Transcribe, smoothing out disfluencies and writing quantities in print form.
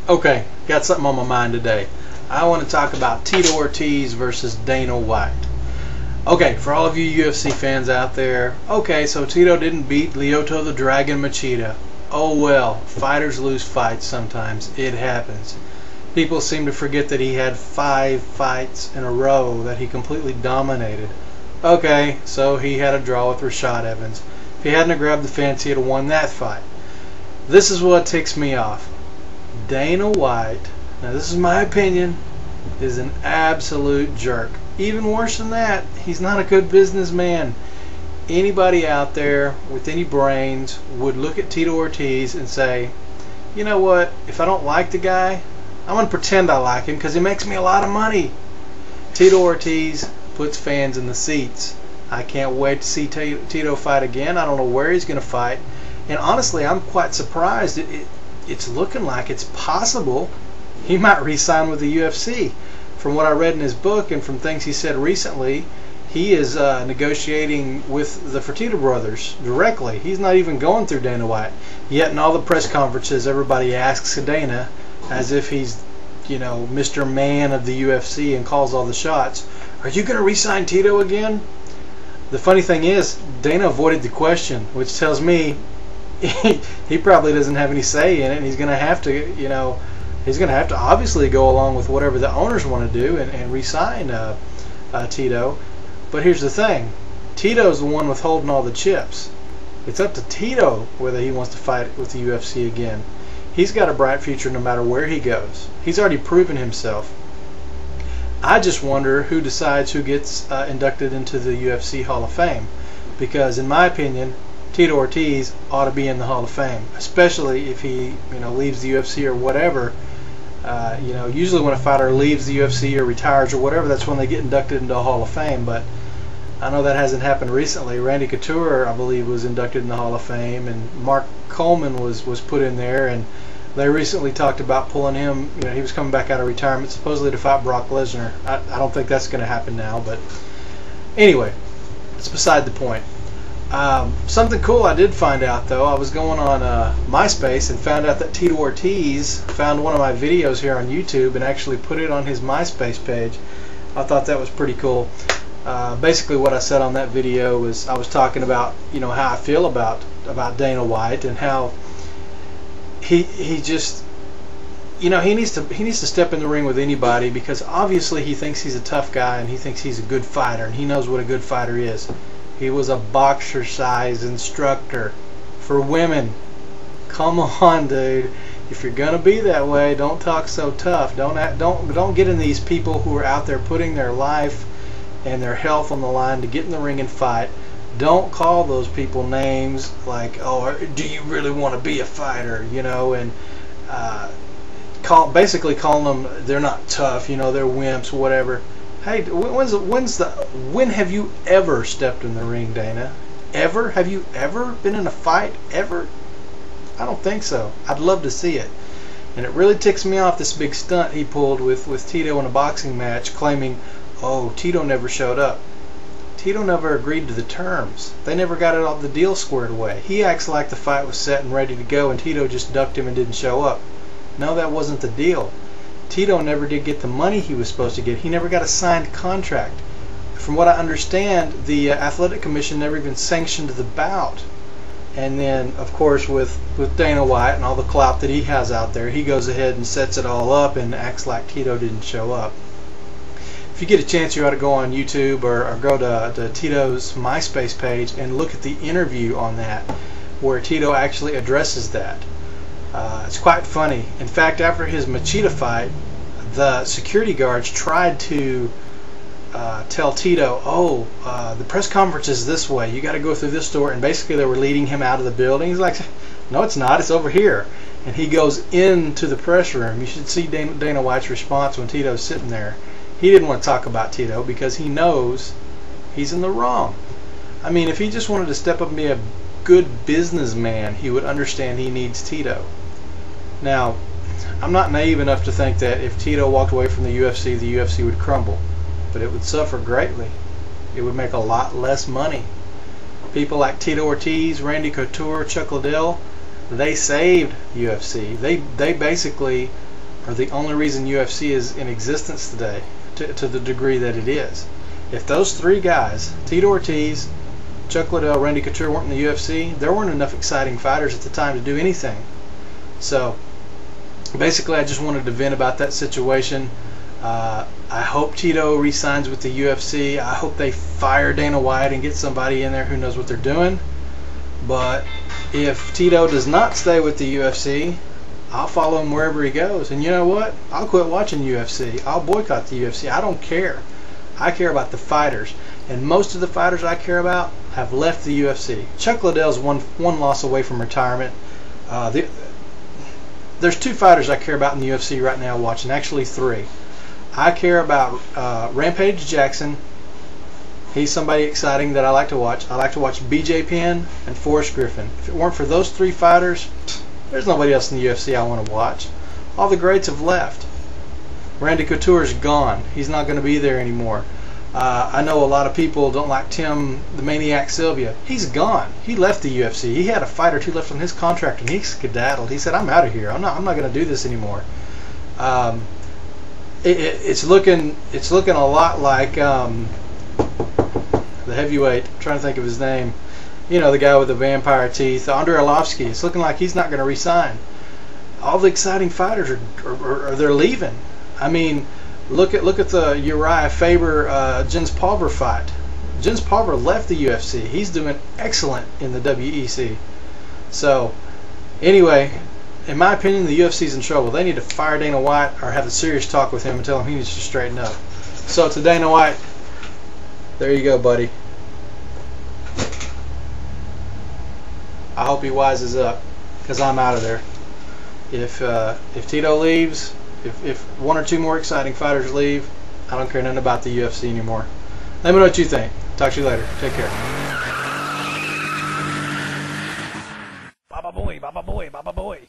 Okay, got something on my mind today. I want to talk about Tito Ortiz versus Dana White. Okay, for all of you UFC fans out there, okay, so Tito didn't beat Lyoto the Dragon Machida. Oh well, fighters lose fights sometimes. It happens. People seem to forget that he had 5 fights in a row that he completely dominated. Okay, so he had a draw with Rashad Evans. If he hadn't grabbed the fence, he'd have won that fight. This is what ticks me off. Dana White, now this is my opinion, is an absolute jerk. Even worse than that, he's not a good businessman. Anybody out there with any brains would look at Tito Ortiz and say, you know what, if I don't like the guy, I'm going to pretend I like him because he makes me a lot of money. Tito Ortiz puts fans in the seats. I can't wait to see Tito fight again. I don't know where he's going to fight. And honestly, I'm quite surprised. It's looking like it's possible he might re-sign with the UFC. From what I read in his book and from things he said recently, he is negotiating with the Fertitta brothers directly. He's not even going through Dana White. Yet in all the press conferences, everybody asks Dana as if he's, you know, Mr. Man of the UFC and calls all the shots. Are you going to re-sign Tito again? The funny thing is, Dana avoided the question, which tells me he probably doesn't have any say in it, and he's going to have to, you know, he's going to have to obviously go along with whatever the owners want to do and re-sign Tito. But here's the thing, Tito's the one withholding all the chips. It's up to Tito whether he wants to fight with the UFC again. He's got a bright future no matter where he goes. He's already proven himself. I just wonder who decides who gets inducted into the UFC Hall of Fame, because in my opinion, Tito Ortiz ought to be in the Hall of Fame, especially if he, you know, leaves the UFC or whatever. You know, usually when a fighter leaves the UFC or retires or whatever, that's when they get inducted into a Hall of Fame. But I know that hasn't happened recently. Randy Couture, I believe, was inducted in the Hall of Fame, and Mark Coleman was put in there, and they recently talked about pulling him. You know, he was coming back out of retirement supposedly to fight Brock Lesnar. I don't think that's going to happen now, but anyway, it's beside the point. Something cool I did find out though. I was going on MySpace and found out that Tito Ortiz found one of my videos here on YouTube and actually put it on his MySpace page. I thought that was pretty cool. Basically what I said on that video was I was talking about, you know, how I feel about Dana White and how he just, you know, he needs to step in the ring with anybody, because obviously he thinks he's a tough guy and he thinks he's a good fighter and he knows what a good fighter is. He was a boxer-size instructor for women. Come on, dude. If you're gonna be that way, don't talk so tough. Don't get in these people who are out there putting their life and their health on the line to get in the ring and fight. Don't call those people names like, oh, do you really want to be a fighter? You know, and basically calling them, they're not tough. You know, they're wimps, whatever. Hey, when have you ever stepped in the ring, Dana? Ever? Have you ever been in a fight? Ever? I don't think so. I'd love to see it. And it really ticks me off, this big stunt he pulled with Tito in a boxing match, claiming, oh, Tito never showed up. Tito never agreed to the terms. They never got it all the deal squared away. He acts like the fight was set and ready to go and Tito just ducked him and didn't show up. No, that wasn't the deal. Tito never did get the money he was supposed to get. He never got a signed contract. From what I understand, the Athletic Commission never even sanctioned the bout. And then, of course, with Dana White and all the clout that he has out there, he goes ahead and sets it all up and acts like Tito didn't show up. If you get a chance, you ought to go on YouTube or go to Tito's MySpace page and look at the interview on that, where Tito actually addresses that. It's quite funny. In fact, after his Machida fight, the security guards tried to tell Tito, oh, the press conference is this way, you got to go through this door, and basically they were leading him out of the building. He's like, no, it's not, it's over here. And he goes into the press room. You should see Dana White's response when Tito's sitting there. He didn't want to talk about Tito because he knows he's in the wrong. I mean, if he just wanted to step up and be a good businessman, he would understand he needs Tito. Now, I'm not naive enough to think that if Tito walked away from the UFC would crumble, but it would suffer greatly. It would make a lot less money. People like Tito Ortiz, Randy Couture, Chuck Liddell, they saved UFC. They basically are the only reason UFC is in existence today, to the degree that it is. If those three guys, Tito Ortiz, Chuck Liddell, Randy Couture, weren't in the UFC, there weren't enough exciting fighters at the time to do anything. So basically, I just wanted to vent about that situation. I hope Tito re-signs with the UFC. I hope they fire Dana White and get somebody in there who knows what they're doing. But if Tito does not stay with the UFC, I'll follow him wherever he goes. And you know what? I'll quit watching UFC. I'll boycott the UFC. I don't care. I care about the fighters. And most of the fighters I care about have left the UFC. Chuck Liddell's one loss away from retirement. There's two fighters I care about in the UFC right now watching. Actually, three. I care about Rampage Jackson. He's somebody exciting that I like to watch. I like to watch BJ Penn and Forrest Griffin. If it weren't for those three fighters, there's nobody else in the UFC I want to watch. All the greats have left. Randy Couture's gone. He's not going to be there anymore. I know a lot of people don't like Tim the Maniac Sylvia. He's gone. He left the UFC. He had a fight or two left on his contract, and he skedaddled. He said, "I'm out of here. I'm not going to do this anymore." It's looking a lot like the heavyweight. I'm trying to think of his name. You know, the guy with the vampire teeth, Andrei Arlovsky. It's looking like he's not going to resign. All the exciting fighters are they're leaving. I mean, look at the Uriah Faber Jens Pulver fight. Jens Pulver left the UFC. He's doing excellent in the WEC. So anyway, in my opinion, the UFC's in trouble. They need to fire Dana White or have a serious talk with him and tell him he needs to straighten up. So to Dana White, there you go, buddy. I hope he wises up, because I'm out of there. If Tito leaves, if one or two more exciting fighters leave, I don't care nothing about the UFC anymore. Let me know what you think. Talk to you later. Take care. Baba boy, baba boy, baba boy.